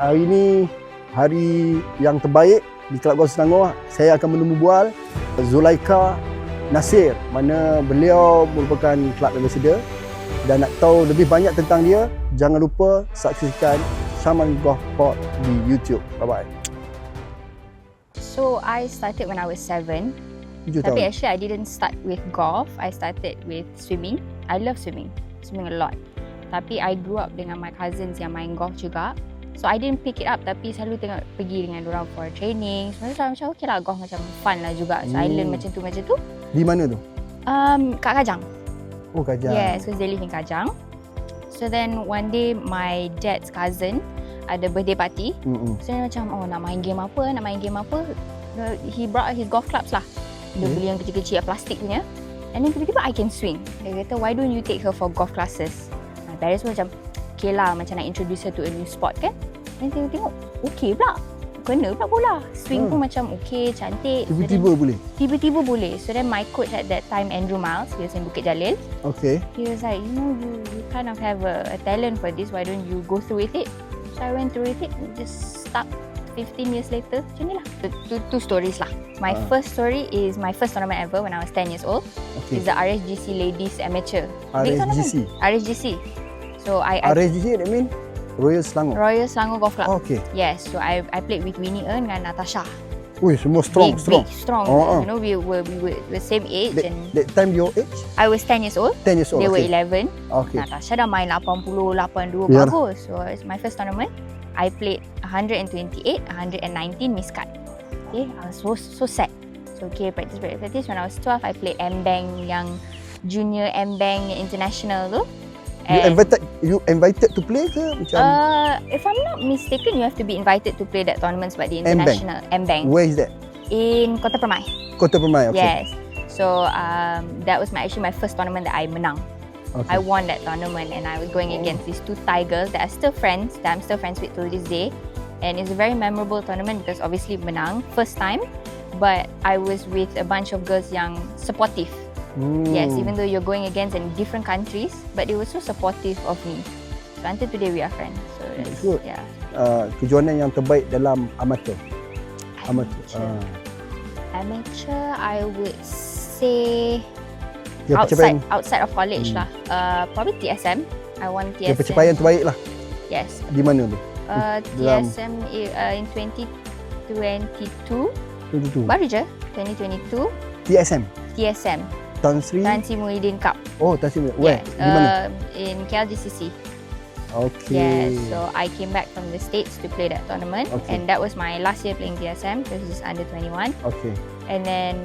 Hari ini hari yang terbaik di Kelab Golf Selangor. Saya akan menemu bual Zulaikah Nasser, mana beliau merupakan club ambassador. Dan nak tahu lebih banyak tentang dia, jangan lupa saksikan Saman Golf Pod di YouTube. Bye-bye. So I started when I was 7. Tapi actually I didn't start with golf. I started with swimming. I love swimming a lot. Tapi I grew up dengan my cousins yang main golf juga. So I didn't pick it up, tapi selalu tengok pergi dengan diorang for training. Sebenarnya macam okay lah, golf macam fun lah juga. So I learn macam tu. Di mana tu? Kat Kajang. Oh, Kajang. Yes, because they live in Kajang. So then one day my dad's cousin ada birthday party. So dia macam, nak main game apa? He brought his golf clubs lah. Dia beli yang kecil-kecil, plastik punya. And then tiba-tiba I can swing. Dia kata, why don't you take her for golf classes? My parents pun macam, okay lah, macam nak introduce her to a new sport kan. Dan tengok, okay pula. Kena pula bola. Swing pun macam okay, cantik. Tiba-tiba boleh? Tiba-tiba boleh. So then my coach at that time, Andrew Miles, he was in Bukit Jalil. Okay. He was like, you kind of have a talent for this, why don't you go through with it? So I went through with it, just stuck 15 years later. Macam ni lah. Two stories lah. My first story is my first tournament ever when I was 10 years old. Okay. It's the RSGC Ladies Amateur. RSGC? RSGC. So RSGC, that mean? Royal Selangor Golf Club. Oh, okay. Yes, so I played with Winnie Earn dengan Natasha. Ui, semua strong. Big, strong. You know, we were the same age. That time your age? I was 10 years old. 10 years old. They were 11. Okay. Natasha dah main 80, 82, bagus. So it's my first tournament. I played 128, 119 miscut. Okay, I was so sad. So okay, practice. When I was 12, I played M-Bank yang junior M-Bank international tu. You invited to play ke macam? If I'm not mistaken, you have to be invited to play that tournament sebab the international M-Bank. Where is that? In Kota Permai. Kota Permai, okay. Yes. So that was actually my first tournament that I menang. Okay. I won that tournament and I was going against these two Thai girls that I'm still friends with till this day. And it's a very memorable tournament because obviously menang, first time. But I was with a bunch of girls yang supportive. Yes, even though you're going against in different countries, but they were so supportive of me. So until today we are friends. So that's good. Yeah. Kejuaraan yang terbaik dalam amateur. Amateur, I would say Ya, outside of college lah. Probably TSM. I won TSM. Ya, pencapaian terbaik lah. Yes. Di mana tu? TSM in 2022. Baru je 2022. TSM. Tan Sri Muhyiddin Cup. Oh, Tan Sri Muhyiddin. Where? Di mana? In KLGCC. Okay. Yeah, so I came back from the States to play that tournament. Okay. And that was my last year playing TSM because it's under 21. Okay. And then,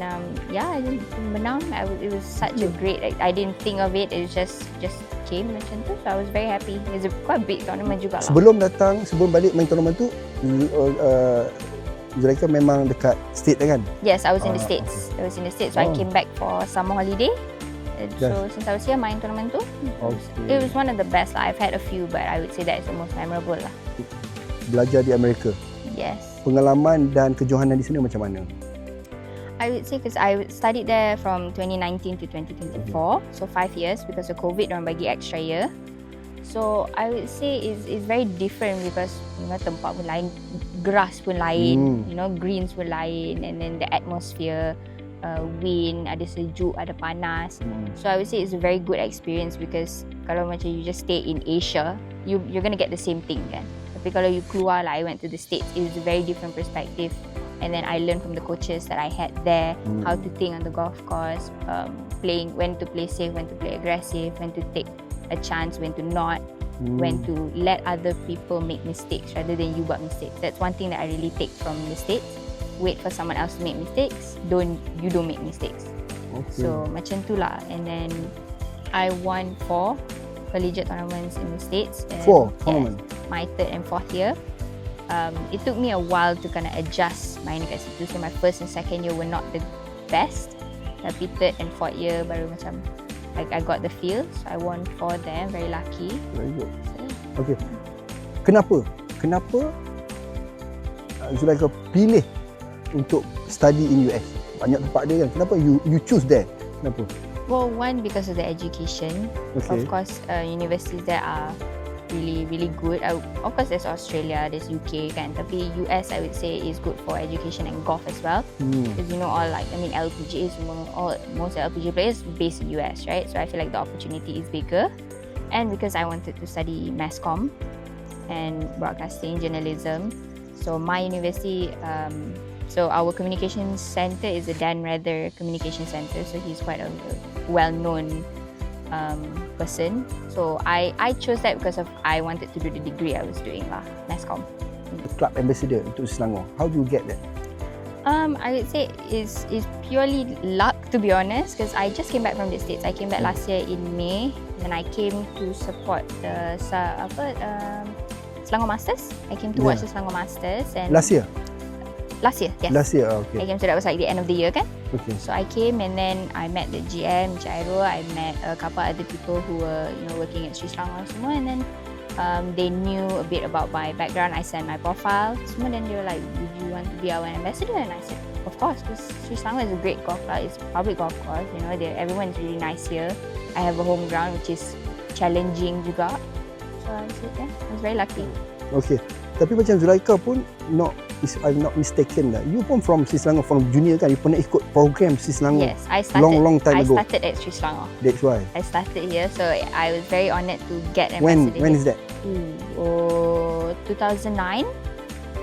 I didn't menang. It was such a great, I didn't think of it. It just came macam tu. So I was very happy. It's a quite big tournament juga lah. Sebelum balik main tournament tu, Zulaikah memang dekat state kan? Yes, I was in the States. I was in the States. So I came back for summer holiday. So since I was here main tournament tu, it was one of the best lah. I've had a few, but I would say that is the most memorable lah. Belajar di Amerika. Yes. Pengalaman dan kejohanan di sana macam mana? I would say because I studied there from 2019 to 2024, so 5 years because of COVID. Orang bagi extra year. So I would say it's very different because tempat pun lain, grass pun lain, greens pun lain, and then the atmosphere, wind, ada sejuk, ada panas. So I would say it's a very good experience because kalau macam you just stay in Asia, you're gonna get the same thing kan. Tapi kalau you keluar lah, I went to the States, it's a very different perspective. And then I learned from the coaches that I had there how to think on the golf course, playing, when to play safe, when to play aggressive, when to take a chance, when to not, when to let other people make mistakes rather than you buat mistakes. That's one thing that I really take from the States. Wait for someone else to make mistakes. You don't make mistakes. Okay. So macam tu lah. And then I won 4 collegiate tournaments in the States. 4 tournaments? Yes, my 3rd and 4th year. It took me a while to kind of adjust main dekat situ. So my 1st and 2nd year were not the best. Tapi 3rd and 4th year baru macam I got the feel. So I won 4 there. Very lucky. Very good. Okay. Kenapa Zulaikah pilih untuk study in US? Banyak tempat dia kan. Kenapa you choose there? Kenapa? Well, one because of the education. Okay. Of course, universities there are really good. Of course, there's Australia, there's UK kan. Tapi US I would say is good for education and golf as well. Because all LPGA most LPGA players based in US, right? So I feel like the opportunity is bigger. And because I wanted to study mass comm and broadcasting journalism, so my university, so our communications center is the Dan Rather Communication Center. So he's quite a well-known person. So I chose that because I wanted to do the degree I was doing lah, mass comm. Club ambassador untuk Selangor. How do you get that? I would say is purely luck, to be honest, because I just came back from the States. I came back last year in May, and I came to support the Selangor Masters. I came to watch the Selangor Masters. And Last year, yes. Last year, okay. I came, so that was like the end of the year kan. Okay. So I came and then I met the GM, Jairo. I met a couple other people who were working at Seri Selangor semua, and then they knew a bit about my background. I sent my profile semua, then they were like, would you want to be our ambassador? And I said, of course, because Seri Selangor is a great golf club. It's a public golf course. Everyone's really nice here. I have a home ground which is challenging juga. So I said, yeah, I was very lucky. Okay. Tapi macam Zulaikah pun, if I'm not mistaken lah, you pun from Seri Selangor, from junior kan, you pernah ikut program Seri Selangor. Yes, I started. Long time ago. I started at Seri Selangor. That's why. I started here, so I was very honoured to get ambassador. When is that? 2009.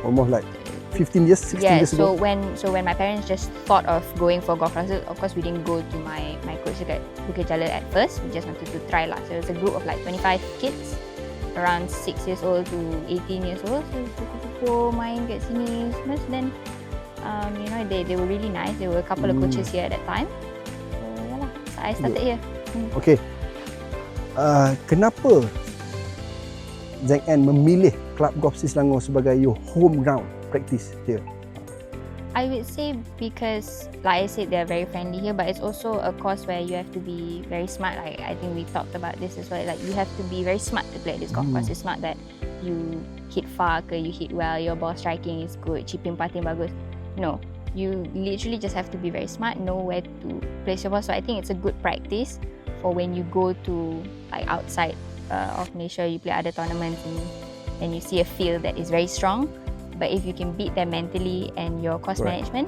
Almost like 15 years, 16 years ago. So when my parents just thought of going for golf classes, of course we didn't go to my coach dekat Bukit Jalil at first. We just wanted to try lah. So it was a group of like 25 kids, around 6 years old to 18 years old. So suka main kat sini. Then they were really nice. There were a couple of coaches here at that time. So yeah lah. So I started here. Okay. Kenapa ZN memilih Club Golf Seri Selangor sebagai your home ground practice here? I would say because, like I said, they're very friendly here, but it's also a course where you have to be very smart. Like I think we talked about this as well. Like you have to be very smart to play at this golf course. It's not that you hit far ke, you hit well, your ball striking is good, chipping putting bagus. No, you literally just have to be very smart, know where to place your ball. So I think it's a good practice for when you go to like outside of Malaysia, you play other tournaments and you see a field that is very strong. But if you can beat them mentally and your course management,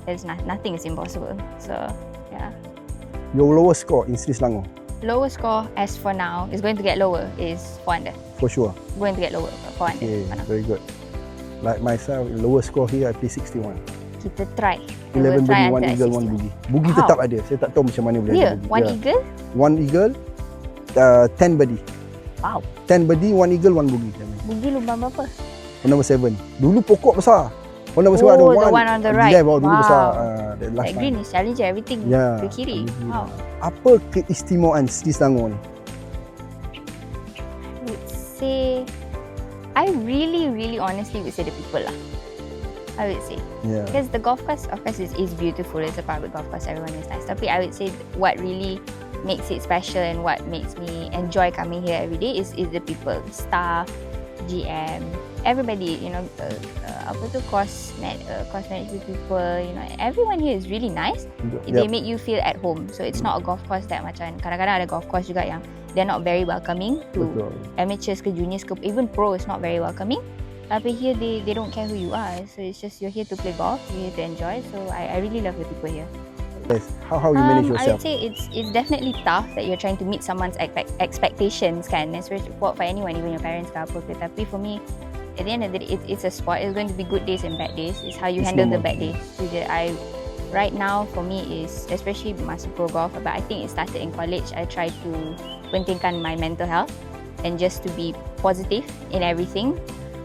there's nothing is impossible. So, yeah. Your lowest score in Seri Selangor? Lowest score as for now is going to get lower is 4 under. For sure. Going to get lower, 4 under. Okay, very good. Like myself, lowest score here I play 61. Kita try. 11 birdie, 1 eagle, 1 bogey. Bogey tetap ada. Saya tak tahu macam mana boleh ada bogey. 1 eagle? 1 eagle, 10 birdie. Wow. 10 birdie, 1 eagle, 1 bogey. Bogey lubang berapa? Number 7. Dulu pokok besar. Number 7 ada the one on the right. Dulu besar. That green is challenge everything ke kiri. Wow. Apa keistimewaan Seri Selangor ni? I would say, I really honestly would say the people lah. I would say. Yeah. Because the golf course, of course, is beautiful. It's a private golf course. Everyone is nice. Tapi I would say what really makes it special and what makes me enjoy coming here every day is the people, staff, GM, everybody, course management people, everyone here is really nice. They make you feel at home. So it's not a golf course that macam kadang-kadang ada golf course juga yang they're not very welcoming to amateurs ke juniors ke even pro is not very welcoming. Tapi here they don't care who you are. So it's just you're here to play golf, you're here to enjoy. So I really love the people here. Yes. How you manage yourself? I would say it's definitely tough that you're trying to meet someone's expectations kan, especially for anyone, even your parents ke apa ke. Tapi for me, at the end of the day, it's a sport. It's going to be good days and bad days. It's how you handle the bad days. So right now for me is, especially masa pro golf, but I think it started in college. I try to pentingkan my mental health and just to be positive in everything.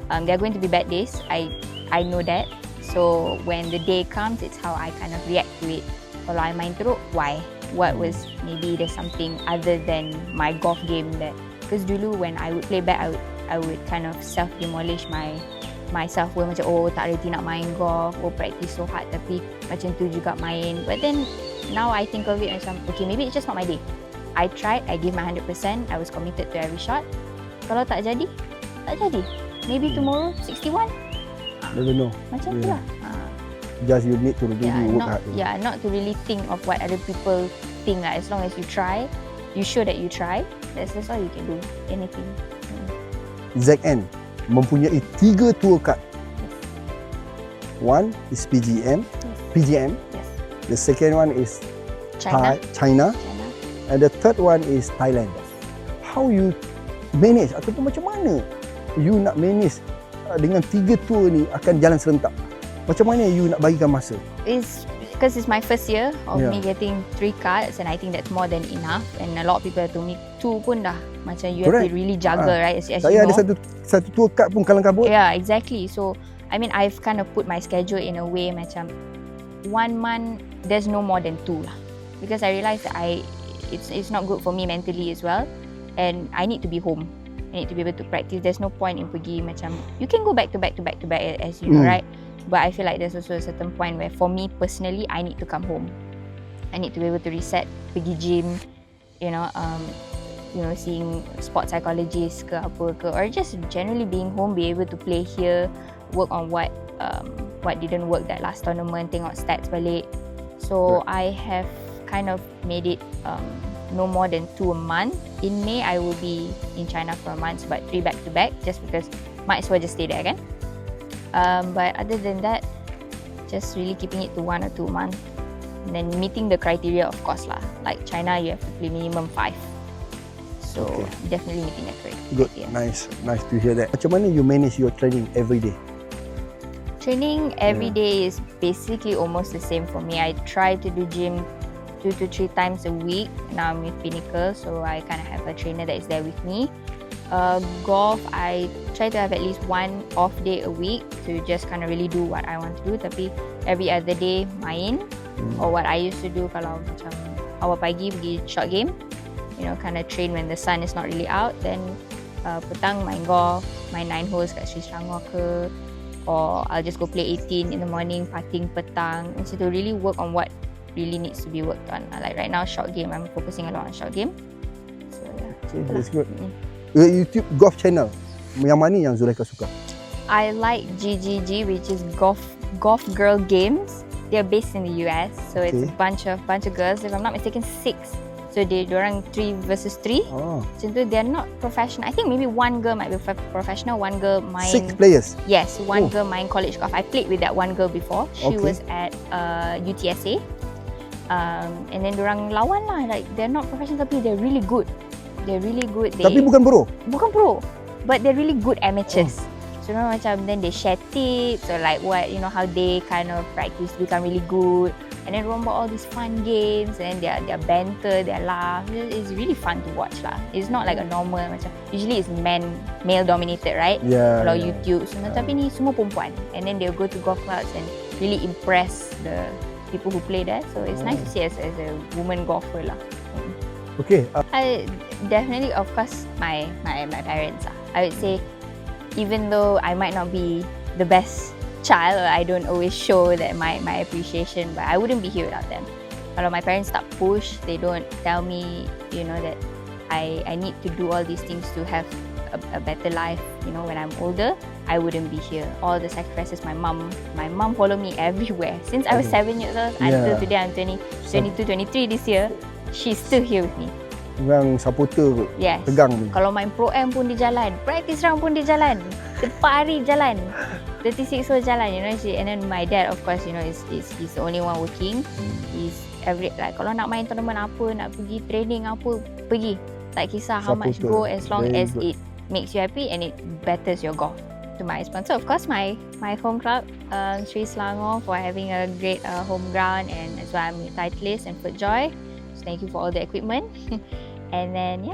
There are going to be bad days. I know that. So when the day comes, it's how I kind of react to it. Kalau I main teruk, why? What was, maybe there's something other than my golf game that, because dulu when I would play bad, I would kind of self-demolish my self-worth, macam tak reti nak main golf, practice so hard tapi macam tu juga main. But then now I think of it macam, okay, maybe it's just not my day. I tried, I gave my 100%, I was committed to every shot. Kalau tak jadi, tak jadi. Maybe tomorrow 61. Never know. Macam tu lah. Just you need to really work hard. Yeah, not to really think of what other people think. As long as you try, you show that you try. That's all you can do. Anything. ZN mempunyai 3 tour card. One is PGM, PGM. Yes. The second one is China. China, and the third one is Thailand. How you manage ataupun macam mana you nak manage dengan 3 tour ni akan jalan serentak? Macam mana you nak bagikan masa? It's because it's my first year of Yeah. me getting 3 cards, and I think that's more than enough. And a lot of people told me 2 pun dah macam you have Correct. to really juggle, right? As Saya you ada know. satu tour card pun kalang kabut. Yeah, exactly. So I mean, I've kind of put my schedule in a way macam 1 month there's no more than 2 lah, because I realised that it's not good for me mentally as well, and I need to be home. I need to be able to practice. There's no point in pergi macam you can go back to back as you know, right? But I feel like there's also a certain point where for me personally I need to come home. I need to be able to reset, pergi gym, you know, seeing sports psychologist ke apa ke, or just generally being home, be able to play here, work on what didn't work that last tournament, tengok stats balik. So I have kind of made it no more than 2 a month. In May I will be in China for a month, but 3 back to back, just because might as well just stay there kan. But other than that, just really keeping it to 1 or 2 a month, and then meeting the criteria, of course lah. Like China, you have to play minimum 5. So definitely meeting that criteria. Good, nice to hear that. Macam mana you manage your training every day? Training every day is basically almost the same for me. I try to do gym 2 to 3 times a week. Now I'm with Pinnacle, so I kind of have a trainer that is there with me. Golf, I try to have at least 1 off day a week to just kind of really do what I want to do. Tapi every other day main, or what I used to do kalau macam awal pagi pergi short game, you know, kind of train when the sun is not really out. Then petang main golf, main 9 holes kat Seri Selangor ke, or I'll just go play 18 in the morning, putting petang. And so to really work on what really needs to be worked on. Like right now, short game, I'm focusing a lot on short game. So yeah. Okay, that's good. YouTube golf channel, yang mana yang Zulaikah suka? I like GGG, which is Golf Girl Games. They're based in the US, so it's a bunch of girls. If I'm not mistaken, 6. So diorang 3 versus 3. Oh. So they're not professional. I think maybe 1 girl might be professional, 1 girl main. 6 players? Yes, 1 girl main college golf. I played with that 1 girl before. She was at UTSA. And then diorang lawan lah. Like they're not professional, tapi they're really good. They're really good. Tapi bukan pro? Bukan pro, but they're really good amateurs. So macam then they share tips, or like what, you know, how they kind of practice to become really good. And then diorang buat all these fun games, and then their banter, their laugh. It's really fun to watch lah. It's not like a normal macam, usually it's male dominated, right? Yeah. Kalau YouTube semua, tapi ni semua perempuan. And then they'll go to golf clubs and really impress the people who play there. So it's nice to see as a woman golfer lah. Okay. I definitely, of course, my parents lah. I would say, even though I might not be the best child, or I don't always show that my appreciation, but I wouldn't be here without them. Kalau my parents tak push, they don't tell me, you know, that I need to do all these things to have a better life, you know, when I'm older, I wouldn't be here. All the sacrifices my mum followed me everywhere since I was 7 years old until today. I'm 22, 23 this year. She's still here with me. Memang supporter tegang ni. Kalau main Pro Am pun dia jalan, practice round pun dia jalan, tepat hari jalan, 36 hole jalan, you know. And then my dad, of course, you know, he's the only one working. He's like kalau nak main tournament apa, nak pergi training apa, pergi. Tak kisah how much go, as long as it makes you happy and it betters your golf. To my sponsor, of course, my home club, Seri Selangor, for having a great home ground, and as well I'm Titleist and FootJoy. So thank you for all the equipment. And then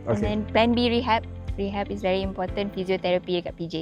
and then plan B rehab. Rehab is very important. Physiotherapy dekat PJ.